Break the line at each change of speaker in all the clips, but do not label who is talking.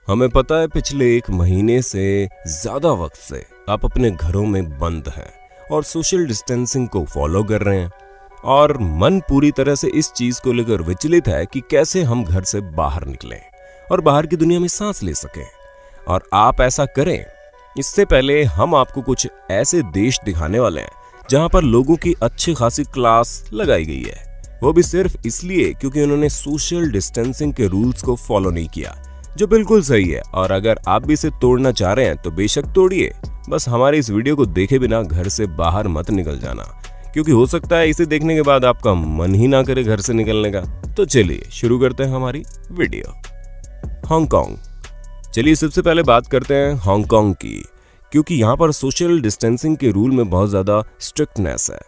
हमें पता है पिछले 1 महीने से ज्यादा वक्त से आप अपने घरों में बंद हैं और सोशल डिस्टेंसिंग को फॉलो कर रहे हैं और मन पूरी तरह से इस चीज को लेकर विचलित है कि कैसे हम घर से बाहर निकलें और बाहर की दुनिया में सांस ले सकें। और आप ऐसा करें इससे पहले हम आपको कुछ ऐसे देश दिखाने वाले हैं जहां पर लोगों की अच्छी खासी क्लास लगाई गई है, वो भी सिर्फ इसलिए क्योंकि उन्होंने सोशल डिस्टेंसिंग के रूल्स को फॉलो नहीं किया, जो बिल्कुल सही है। और अगर आप भी इसे तोड़ना चाह रहे हैं तो बेशक तोड़िए, बस हमारे इस वीडियो को देखे बिना घर से बाहर मत निकल जाना, क्योंकि हो सकता है इसे देखने के बाद आपका मन ही ना करे घर से निकलने का। तो चलिए शुरू करते हैं हमारी वीडियो। हांगकांग। चलिए सबसे पहले बात करते हैं हांगकांग की, क्योंकि यहाँ पर सोशल डिस्टेंसिंग के रूल में बहुत ज्यादा स्ट्रिक्टनेस है,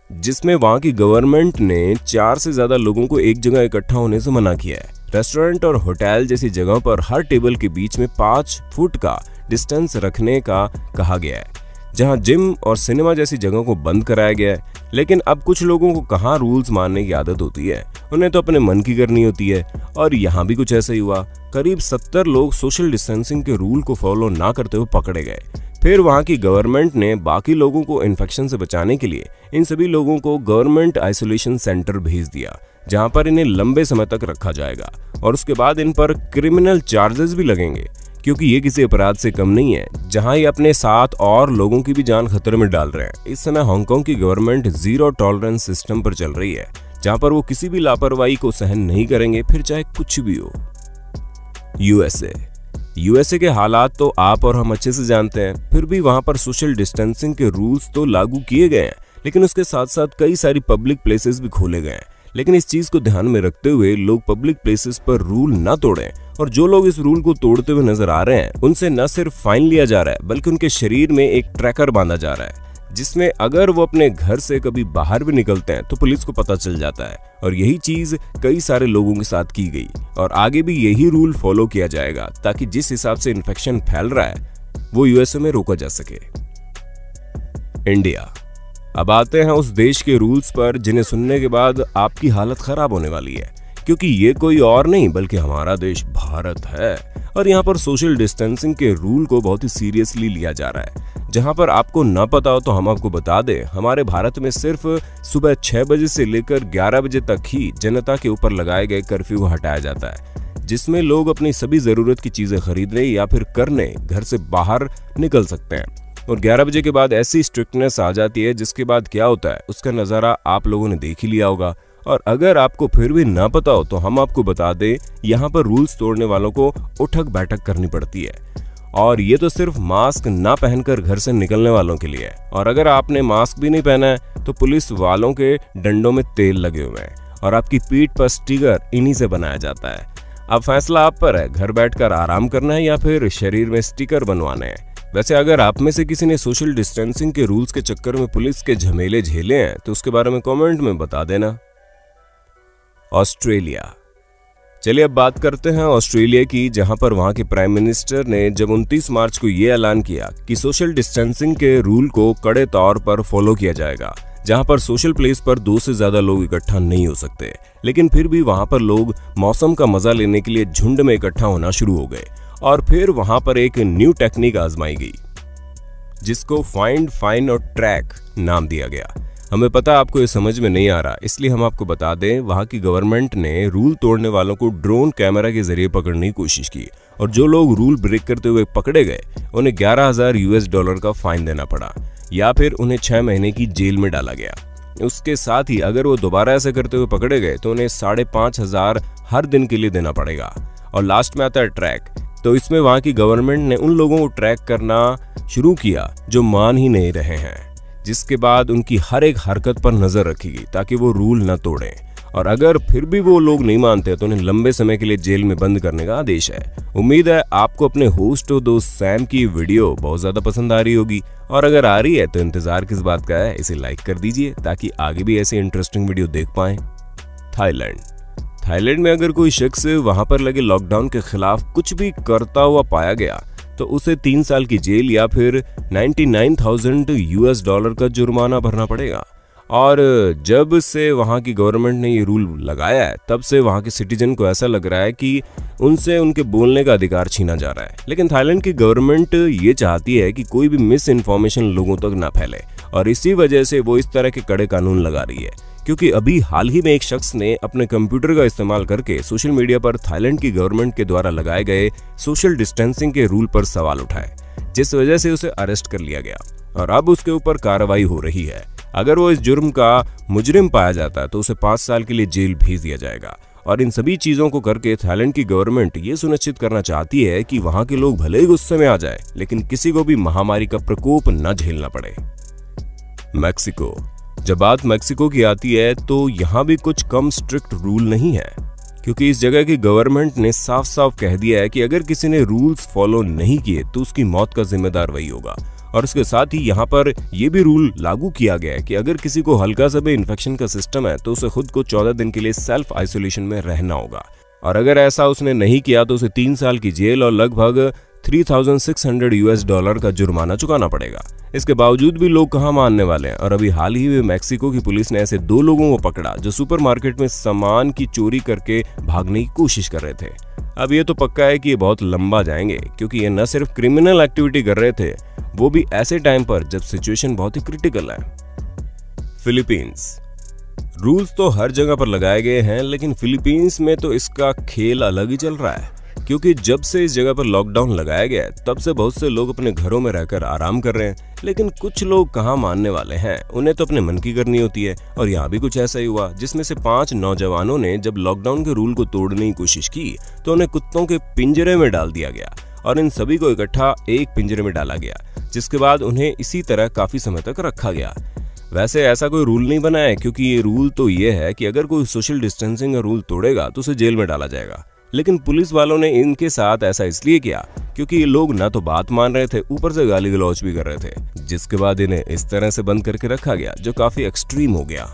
जिसमें वहां की गवर्नमेंट ने 4 से ज्यादा लोगों को एक जगह इकट्ठा होने से मना किया है। रेस्टोरेंट और होटल जैसी जगहों पर हर टेबल के बीच में 5 फुट का डिस्टेंस रखने का कहा गया है। जहां जिम और सिनेमा जैसी जगहों को बंद कराया गया है। लेकिन अब कुछ लोगों को कहां रूल्स मानने की आदत होती है, उन्हें तो अपने मन की करनी होती है। और यहाँ भी कुछ ऐसा ही हुआ। करीब 70 लोग सोशल डिस्टेंसिंग के रूल को फॉलो ना करते हुए पकड़े गए। फिर वहां की गवर्नमेंट ने बाकी लोगों को इन्फेक्शन से बचाने के लिए इन सभी लोगों को गवर्नमेंट आइसोलेशन सेंटर भेज दिया, जहां पर इन्हें लंबे समय तक रखा जाएगा और उसके बाद इन पर क्रिमिनल चार्जेस भी लगेंगे, क्योंकि ये किसी अपराध से कम नहीं है, जहां ये अपने साथ और लोगों की भी जान खतरे में डाल रहे हैं। इस समय हांगकांग की गवर्नमेंट जीरो टॉलरेंस सिस्टम पर चल रही है, जहां पर वो किसी भी लापरवाही को सहन नहीं करेंगे, फिर चाहे कुछ भी हो। यूएसए के हालात तो आप और हम अच्छे से जानते हैं। फिर भी वहां पर सोशल डिस्टेंसिंग के रूल्स तो लागू किए गए हैं, लेकिन उसके साथ साथ कई सारी पब्लिक प्लेसेस भी खोले गए हैं। लेकिन इस चीज को ध्यान में रखते हुए लोग पब्लिक प्लेसेस पर रूल ना तोड़ें, और जो लोग इस रूल को तोड़ते हुए नजर आ रहे हैं उनसे न सिर्फ फाइन लिया जा रहा है, बल्कि उनके शरीर में एक ट्रैकर बांधा जा रहा है, जिसमें अगर वो अपने घर से कभी बाहर भी निकलते हैं तो पुलिस को पता चल जाता है। और यही चीज कई सारे लोगों के साथ की गई और आगे भी यही रूल फॉलो किया जाएगा, ताकि जिस हिसाब से इन्फेक्शन फैल रहा है वो यूएसए में रोका जा सके। इंडिया। अब आते हैं उस देश के रूल्स पर जिन्हें सुनने के बाद आपकी हालत खराब होने वाली है, क्योंकि ये कोई और नहीं बल्कि हमारा देश भारत है। और यहाँ पर सोशल डिस्टेंसिंग के रूल को बहुत ही सीरियसली लिया जा रहा है। जहाँ पर आपको ना पता हो तो हम आपको बता दें, हमारे भारत में सिर्फ सुबह 6 बजे से लेकर 11 बजे तक ही जनता के ऊपर लगाए गए कर्फ्यू को हटाया जाता है, जिसमें लोग अपनी सभी जरूरत की चीजें खरीदने या फिर करने घर से बाहर निकल सकते हैं। और 11 बजे के बाद ऐसी स्ट्रिक्टनेस आ जाती है, जिसके बाद क्या होता है उसका नज़ारा आप लोगों ने देख ही लिया होगा। और अगर आपको फिर भी ना पता हो तो हम आपको बता दें, यहाँ पर रूल्स तोड़ने वालों को उठक बैठक करनी पड़ती है। और ये तो सिर्फ मास्क ना पहनकर घर से निकलने वालों के लिए है। और अगर आपने मास्क भी नहीं पहना है तो पुलिस वालों के डंडों में तेल लगे हुए हैं और आपकी पीठ पर स्टिकर इन्हीं से बनाया जाता है। अब फैसला आप पर है, घर बैठकर आराम करना है या फिर शरीर में स्टिकर बनवाने हैं। वैसे अगर आप में से किसी ने सोशल डिस्टेंसिंग के रूल्स के चक्कर में पुलिस के झमेले झेले हैं तो उसके बारे में कमेंट में बता देना। ऑस्ट्रेलिया। चलिए अब बात करते हैं ऑस्ट्रेलिया की, जहां पर वहां के प्राइम मिनिस्टर ने जब 29 मार्च को ये ऐलान किया कि सोशल डिस्टेंसिंग के रूल को कड़े तौर पर फॉलो किया जाएगा, जहां पर सोशल प्लेस पर 2 से ज्यादा लोग इकट्ठा नहीं हो सकते। लेकिन फिर भी वहां पर लोग मौसम का मजा लेने के लिए झुंड में इकट्ठा होना शुरू हो गए। और फिर वहां पर एक न्यू टेक्निक आजमाई गई, जिसको फाइंड, फाइन और ट्रैक नाम दिया गया। हमें पता आपको ये समझ में नहीं आ रहा, इसलिए हम आपको बता दें, वहां की गवर्नमेंट ने रूल तोड़ने वालों को ड्रोन कैमरा के जरिए पकड़ने की कोशिश की, और जो लोग रूल ब्रेक करते हुए पकड़े गए उन्हें $11,000 का फाइन देना पड़ा, या फिर उन्हें 6 महीने की जेल में डाला गया। उसके साथ ही अगर वो दोबारा ऐसे करते हुए पकड़े गए तो उन्हें 5,500 हर दिन के लिए देना पड़ेगा। और लास्ट में आता है ट्रैक। तो इसमें वहां की गवर्नमेंट ने उन लोगों को ट्रैक करना शुरू किया जो मान ही नहीं रहे हैं, जिसके बाद उनकी हर एक हरकत पर नजर रखेगी ताकि वो रूल न तोड़ें। और अगर फिर भी वो लोग नहीं मानते तो उन्हें लंबे समय के लिए जेल में बंद करने का आदेश है। उम्मीद है आपको अपने होस्ट और दोस्त सैम की वीडियो बहुत ज्यादा पसंद आ रही होगी, और अगर आ रही है तो इंतजार किस बात का है, इसे लाइक कर दीजिए ताकि आगे भी ऐसी इंटरेस्टिंग वीडियो देख पाएं। थाईलैंड में अगर कोई शख्स वहां पर लगे लॉकडाउन के खिलाफ कुछ भी करता हुआ पाया गया तो उसे 3 साल की जेल या फिर $99,000 का जुर्माना भरना पड़ेगा। और जब से वहाँ की गवर्नमेंट ने ये रूल लगाया है तब से वहाँ के सिटीजन को ऐसा लग रहा है कि उनसे उनके बोलने का अधिकार छीना जा रहा है। लेकिन थाईलैंड की गवर्नमेंट ये चाहती है कि कोई भी मिस इन्फॉर्मेशन लोगों तक ना फैले और इसी वजह से वो इस तरह के कड़े कानून लगा रही है। क्योंकि अभी हाल ही में एक शख्स ने अपने कंप्यूटर का इस्तेमाल करके सोशल मीडिया पर थाईलैंड की गवर्नमेंट के द्वारा लगाए गए सोशल डिस्टेंसिंग के रूल पर सवाल उठाए, जिस वजह से उसे अरेस्ट कर लिया गया और अब उसके ऊपर कार्रवाई हो रही है। अगर वो इस जुर्म का मुजरिम पाया जाता है तो उसे 5 साल के लिए जेल भेज दिया जाएगा। और इन सभी चीजों को करके थाईलैंड की गवर्नमेंट ये सुनिश्चित करना चाहती है कि वहां के लोग भले ही गुस्से में आ जाए लेकिन किसी को भी महामारी का प्रकोप न झेलना पड़े। मैक्सिको। जब बात मैक्सिको की आती है तो यहाँ भी कुछ कम स्ट्रिक्ट रूल नहीं है, क्योंकि इस जगह की गवर्नमेंट ने साफ साफ कह दिया है कि अगर किसी ने रूल्स फॉलो नहीं किए तो उसकी मौत का जिम्मेदार वही होगा। और इसके साथ ही यहाँ पर यह भी रूल लागू किया गया है कि अगर किसी को हल्का सा भी इन्फेक्शन का सिस्टम है तो उसे खुद को 14 दिन के लिए सेल्फ आइसोलेशन में रहना होगा और अगर ऐसा उसने नहीं किया तो उसे 3 साल की जेल और लगभग $3,600 का जुर्माना चुकाना पड़ेगा। इसके बावजूद भी लोग कहाँ मानने वाले हैं और अभी हाल ही में मैक्सिको की पुलिस ने ऐसे 2 लोगों को पकड़ा जो सुपरमार्केट में सामान की चोरी करके भागने की कोशिश कर रहे थे। अब ये तो पक्का है कि ये बहुत लंबा जाएंगे, क्योंकि ये न सिर्फ क्रिमिनल एक्टिविटी कर रहे थे, वो भी ऐसे टाइम पर जब सिचुएशन बहुत ही क्रिटिकल है। फिलीपींस। रूल्स तो हर जगह पर लगाए गए हैं लेकिन फिलीपींस में तो इसका खेल अलग ही चल रहा है, क्योंकि जब से इस जगह पर लॉकडाउन लगाया गया है तब से बहुत से लोग अपने घरों में रहकर आराम कर रहे हैं। लेकिन कुछ लोग कहाँ मानने वाले हैं, उन्हें तो अपने मन की करनी होती है। और यहाँ भी कुछ ऐसा ही हुआ, जिसमें से 5 नौजवानों ने जब लॉकडाउन के रूल को तोड़ने की कोशिश की तो उन्हें कुत्तों के पिंजरे में डाल दिया गया और इन सभी को इकट्ठा एक पिंजरे में डाला गया, जिसके बाद उन्हें इसी तरह काफी समय तक रखा गया। वैसे ऐसा कोई रूल नहीं बना है, क्योंकि ये रूल तो ये है कि अगर कोई सोशल डिस्टेंसिंग का रूल तोड़ेगा तो उसे जेल में डाला जाएगा। लेकिन पुलिस वालों ने इनके साथ ऐसा इसलिए किया क्योंकि ये लोग ना तो बात मान रहे थे, ऊपर से गाली गलौज भी कर रहे थे, जिसके बाद इन्हें इस तरह से बंद करके रखा गया जो काफी एक्सट्रीम हो गया।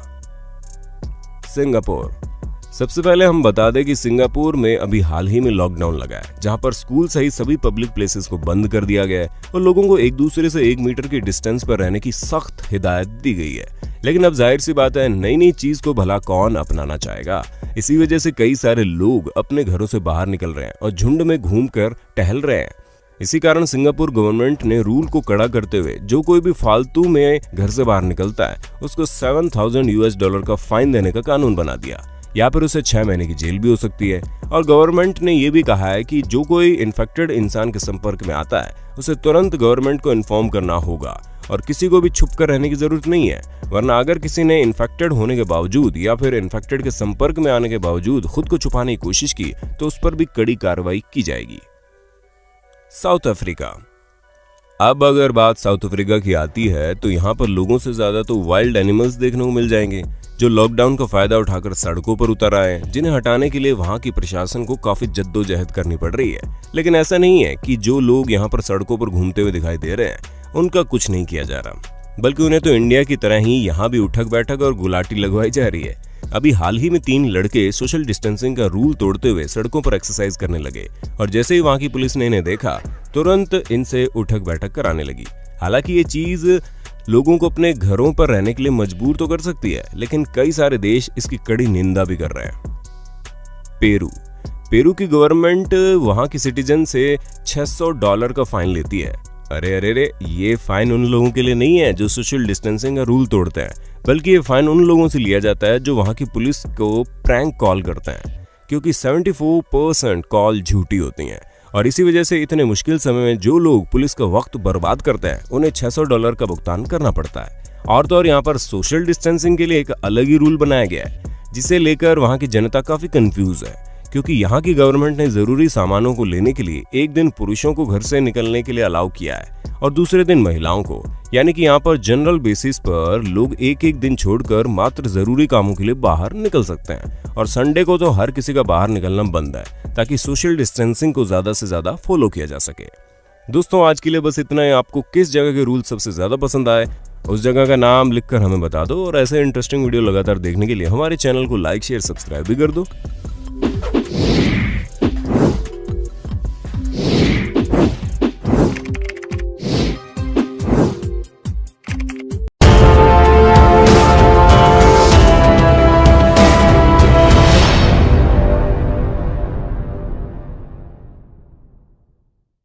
सिंगापुर। सबसे पहले हम बता दें कि सिंगापुर में अभी हाल ही में लॉकडाउन लगा है, जहां पर स्कूल सहित सभी पब्लिक प्लेसेस को बंद कर दिया गया है और लोगों को एक दूसरे से 1 मीटर की डिस्टेंस पर रहने की सख्त हिदायत दी गई है। लेकिन अब जाहिर सी बात है, नई नई चीज को भला कौन अपनाना चाहेगा। इसी वजह से कई सारे लोग अपने घरों से बाहर निकल रहे हैं और झुंड में घूमकर टहल रहे हैं। इसी कारण सिंगापुर गवर्नमेंट ने रूल को कड़ा करते हुए जो कोई भी फालतू में घर से बाहर निकलता है उसको $7,000 का फाइन देने का कानून बना दिया, या फिर उसे 6 महीने की जेल भी हो सकती है। और गवर्नमेंट ने यह भी कहा है कि जो कोई इन्फेक्टेड इंसान के संपर्क में आता है उसे तुरंत गवर्नमेंट को इन्फॉर्म करना होगा और किसी को भी छुप कर रहने की जरूरत नहीं है, वरना अगर किसी ने इन्फेक्टेड होने के बावजूद या फिर इन्फेक्टेड के संपर्क में आने के बावजूद खुद को छुपाने की कोशिश की तो उस पर भी कड़ी कार्रवाई की जाएगी। South Africa. अब अगर बात साउथ अफ्रीका की आती है तो यहाँ पर लोगों से ज्यादा तो वाइल्ड एनिमल्स देखने को मिल जाएंगे जो लॉकडाउन का फायदा उठाकर सड़कों पर उतर आए हैं, जिन्हें हटाने के लिए वहां की प्रशासन को काफी जद्दोजहद करनी पड़ रही है। लेकिन ऐसा नहीं है कि जो लोग यहाँ पर सड़कों पर घूमते हुए दिखाई दे रहे हैं उनका कुछ नहीं किया जा रहा, बल्कि उन्हें तो इंडिया की तरह ही यहाँ भी उठक बैठक और गुलाटी लगवाई जा रही है। अभी हाल ही में 3 लड़के सोशल डिस्टेंसिंग का रूल तोड़ते हुए सड़कों पर एक्सरसाइज करने लगे और जैसे ही वहां की पुलिस ने इन्हें देखा तुरंत इनसे उठक बैठक कराने लगी। हालांकि ये चीज लोगों को अपने घरों पर रहने के लिए मजबूर तो कर सकती है, लेकिन कई सारे देश इसकी कड़ी निंदा भी कर रहे हैं। पेरू की गवर्नमेंट वहां की सिटीजन से $600 का फाइन लेती है। अरे ये फाइन उन लोगों के लिए नहीं है जो सोशल डिस्टेंसिंग का रूल तोड़ते हैं, बल्कि ये फाइन उन लोगों से लिया जाता है जो वहां की पुलिस को प्रैंक कॉल करते हैं, क्योंकि 74% कॉल झूठी होती हैं और इसी वजह से इतने मुश्किल समय में जो लोग पुलिस का वक्त बर्बाद करते हैं उन्हें $600 का भुगतान करना पड़ता है। और तो और यहाँ पर सोशल डिस्टेंसिंग के लिए एक अलग ही रूल बनाया गया है, जिसे लेकर वहां की जनता काफी कंफ्यूज है, क्योंकि यहाँ की गवर्नमेंट ने जरूरी सामानों को लेने के लिए एक दिन पुरुषों को घर से निकलने के लिए अलाउ किया है और दूसरे दिन महिलाओं को, यानी कि यहाँ पर जनरल बेसिस पर लोग एक दिन छोड़कर मात्र जरूरी कामों के लिए बाहर निकल सकते हैं और संडे को तो हर किसी का बाहर निकलना बंद है, ताकि सोशल डिस्टेंसिंग को ज्यादा से ज्यादा फॉलो किया जा सके। दोस्तों आज के लिए बस इतना ही। आपको किस जगह के रूल सबसे ज्यादा पसंद आए उस जगह का नाम लिखकर हमें बता दो और ऐसे इंटरेस्टिंग वीडियो लगातार देखने के लिए हमारे चैनल को लाइक शेयर सब्सक्राइब भी कर दो।